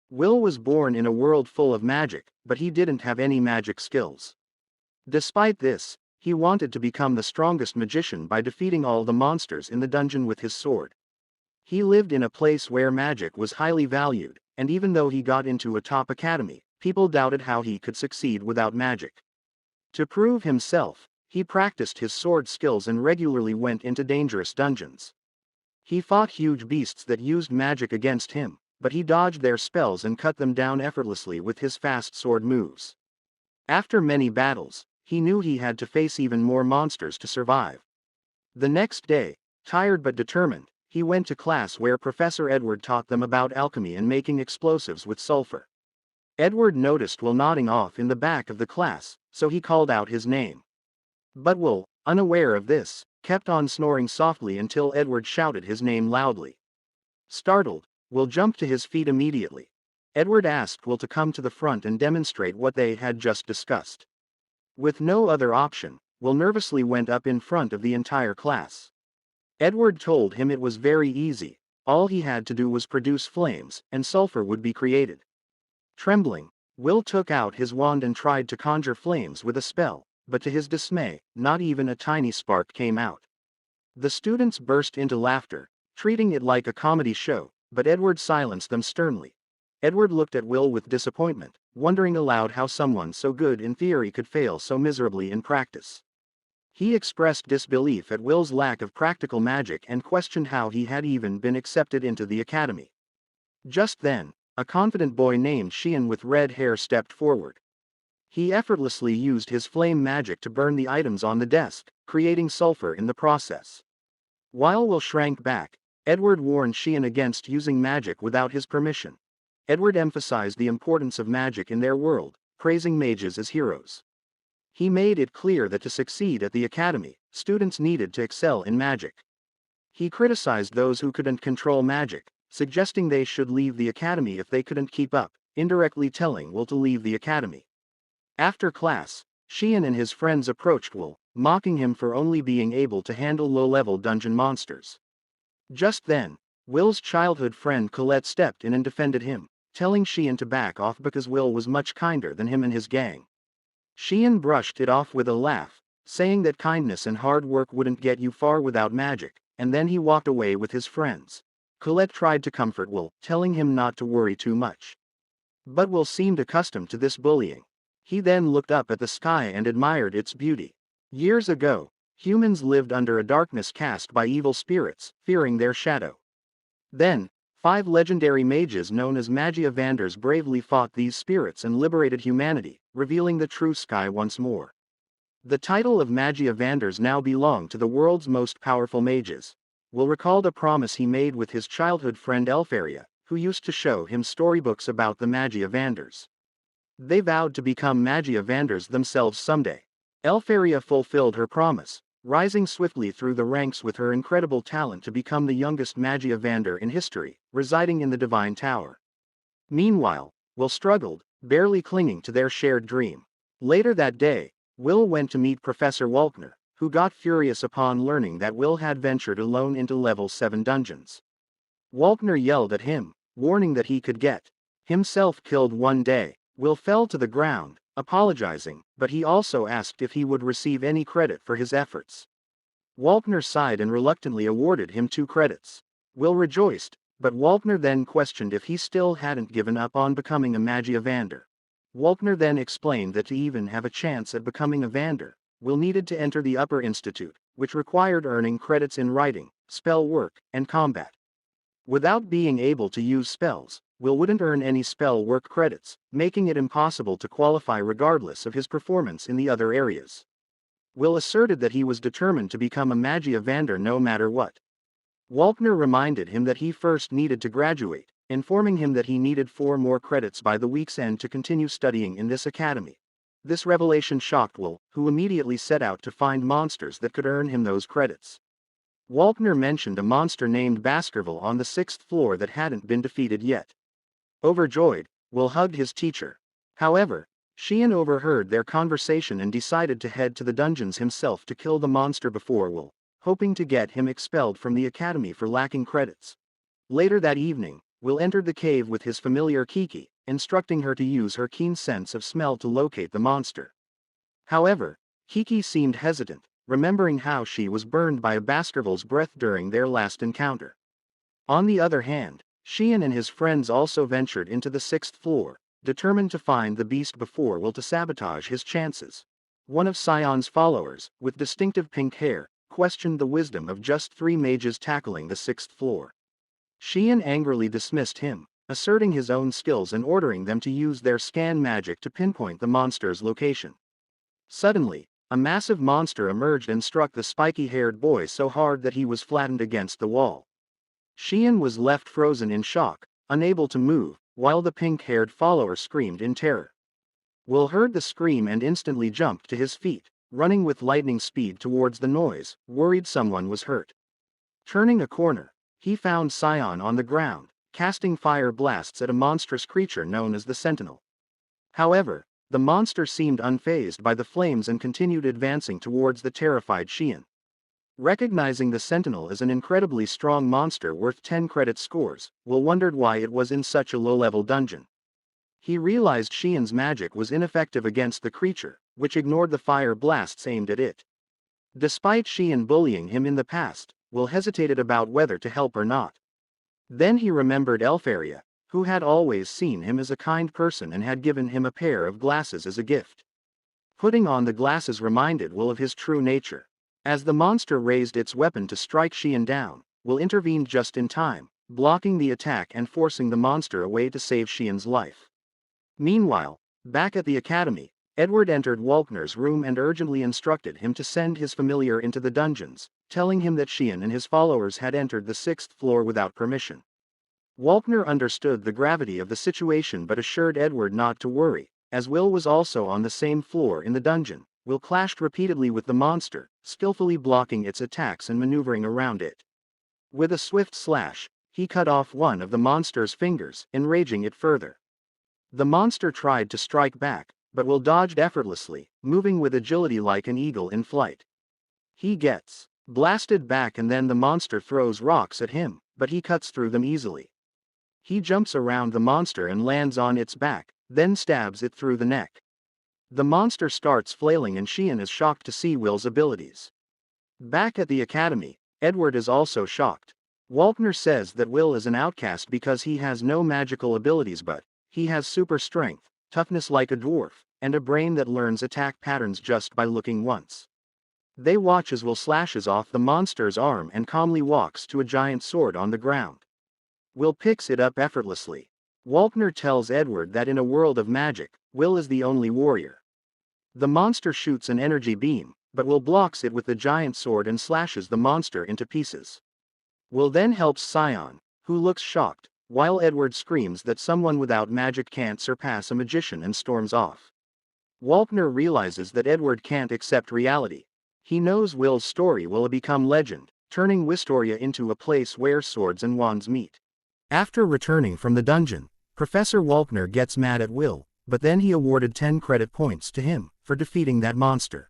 Will was born in a world full of magic, but he didn't have any magic skills. Despite this, he wanted to become the strongest magician by defeating all the monsters in the dungeon with his sword. He lived in a place where magic was highly valued, and even though he got into a top academy, people doubted how he could succeed without magic. To prove himself, he practiced his sword skills and regularly went into dangerous dungeons. He fought huge beasts that used magic against him, but he dodged their spells and cut them down effortlessly with his fast sword moves. After many battles, he knew he had to face even more monsters to survive. The next day, tired but determined, he went to class where Professor Edward taught them about alchemy and making explosives with sulfur. Edward noticed Will nodding off in the back of the class, so he called out his name. But Will, unaware of this, kept on snoring softly until Edward shouted his name loudly. Startled, Will jumped to his feet immediately. Edward asked Will to come to the front and demonstrate what they had just discussed. With no other option, Will nervously went up in front of the entire class. Edward told him it was very easy, all he had to do was produce flames, and sulfur would be created. Trembling, Will took out his wand and tried to conjure flames with a spell, but to his dismay, not even a tiny spark came out. The students burst into laughter, treating it like a comedy show, but Edward silenced them sternly. Edward looked at Will with disappointment, wondering aloud how someone so good in theory could fail so miserably in practice. He expressed disbelief at Will's lack of practical magic and questioned how he had even been accepted into the academy. Just then, a confident boy named Sheehan with red hair stepped forward. He effortlessly used his flame magic to burn the items on the desk, creating sulfur in the process. While Will shrank back, Edward warned Sheehan against using magic without his permission. Edward emphasized the importance of magic in their world, praising mages as heroes. He made it clear that to succeed at the academy, students needed to excel in magic. He criticized those who couldn't control magic, suggesting they should leave the academy if they couldn't keep up, indirectly telling Will to leave the academy. After class, Sheehan and his friends approached Will, mocking him for only being able to handle low-level dungeon monsters. Just then, Will's childhood friend Colette stepped in and defended him, telling Sheehan to back off because Will was much kinder than him and his gang. Sheehan brushed it off with a laugh, saying that kindness and hard work wouldn't get you far without magic, and then he walked away with his friends. Colette tried to comfort Will, telling him not to worry too much. But Will seemed accustomed to this bullying. He then looked up at the sky and admired its beauty. Years ago, humans lived under a darkness cast by evil spirits, fearing their shadow. Then, 5 legendary mages known as Magia Vanders bravely fought these spirits and liberated humanity, revealing the true sky once more. The title of Magia Vanders now belonged to the world's most powerful mages. Will recalled a promise he made with his childhood friend Elfaria, who used to show him storybooks about the Magia Vanders. They vowed to become Magia Vanders themselves someday. Elfaria fulfilled her promise, rising swiftly through the ranks with her incredible talent to become the youngest Magia Vander in history, residing in the Divine Tower. Meanwhile, Will struggled, barely clinging to their shared dream. Later that day, Will went to meet Professor Walkner, who got furious upon learning that Will had ventured alone into level 7 dungeons. Walkner yelled at him, warning that he could get himself killed one day. Will fell to the ground, apologizing, but he also asked if he would receive any credit for his efforts. Walkner sighed and reluctantly awarded him 2 credits. Will rejoiced, but Walkner then questioned if he still hadn't given up on becoming a Magia Vander. Walkner then explained that to even have a chance at becoming a Vander, Will needed to enter the Upper Institute, which required earning credits in writing, spell work, and combat. Without being able to use spells, Will wouldn't earn any spell work credits, making it impossible to qualify regardless of his performance in the other areas. Will asserted that he was determined to become a Magia Vander no matter what. Walkner reminded him that he first needed to graduate, informing him that he needed 4 more credits by the week's end to continue studying in this academy. This revelation shocked Will, who immediately set out to find monsters that could earn him those credits. Walkner mentioned a monster named Baskerville on the 6th floor that hadn't been defeated yet. Overjoyed, Will hugged his teacher. However, Sheehan overheard their conversation and decided to head to the dungeons himself to kill the monster before Will, hoping to get him expelled from the academy for lacking credits. Later that evening, Will entered the cave with his familiar Kiki, instructing her to use her keen sense of smell to locate the monster. However, Kiki seemed hesitant, remembering how she was burned by a Baskerville's breath during their last encounter. On the other hand, Sheehan and his friends also ventured into the 6th floor, determined to find the beast before Will to sabotage his chances. One of Sion's followers, with distinctive pink hair, questioned the wisdom of just 3 mages tackling the 6th floor. Sheehan angrily dismissed him, asserting his own skills and ordering them to use their scan magic to pinpoint the monster's location. Suddenly, a massive monster emerged and struck the spiky-haired boy so hard that he was flattened against the wall. Sheehan was left frozen in shock, unable to move, while the pink-haired follower screamed in terror. Will heard the scream and instantly jumped to his feet, running with lightning speed towards the noise, worried someone was hurt. Turning a corner, he found Sion on the ground, casting fire blasts at a monstrous creature known as the Sentinel. However, the monster seemed unfazed by the flames and continued advancing towards the terrified Sheehan. Recognizing the Sentinel as an incredibly strong monster worth 10 credit scores, Will wondered why it was in such a low-level dungeon. He realized Sheehan's magic was ineffective against the creature, which ignored the fire blasts aimed at it. Despite Sheehan bullying him in the past, Will hesitated about whether to help or not. Then he remembered Elfaria, who had always seen him as a kind person and had given him a pair of glasses as a gift. Putting on the glasses reminded Will of his true nature. As the monster raised its weapon to strike Sheehan down, Will intervened just in time, blocking the attack and forcing the monster away to save Sheehan's life. Meanwhile, back at the academy, Edward entered Walkner's room and urgently instructed him to send his familiar into the dungeons, telling him that Sheehan and his followers had entered the 6th floor without permission. Walkner understood the gravity of the situation but assured Edward not to worry, as Will was also on the same floor in the dungeon. Will clashed repeatedly with the monster, skillfully blocking its attacks and maneuvering around it. With a swift slash, he cut off one of the monster's fingers, enraging it further. The monster tried to strike back, but Will dodged effortlessly, moving with agility like an eagle in flight. He gets blasted back and then the monster throws rocks at him, but he cuts through them easily. He jumps around the monster and lands on its back, then stabs it through the neck. The monster starts flailing and Sheehan is shocked to see Will's abilities. Back at the academy, Edward is also shocked. Walkner says that Will is an outcast because he has no magical abilities but he has super strength, toughness like a dwarf, and a brain that learns attack patterns just by looking once. They watch as Will slashes off the monster's arm and calmly walks to a giant sword on the ground. Will picks it up effortlessly. Walkner tells Edward that in a world of magic, Will is the only warrior. The monster shoots an energy beam, but Will blocks it with the giant sword and slashes the monster into pieces. Will then helps Sion, who looks shocked, while Edward screams that someone without magic can't surpass a magician and storms off. Walkner realizes that Edward can't accept reality. He knows Will's story will become legend, turning Wistoria into a place where swords and wands meet. After returning from the dungeon, Professor Walkner gets mad at Will, but then he awarded 10 credit points to him for defeating that monster.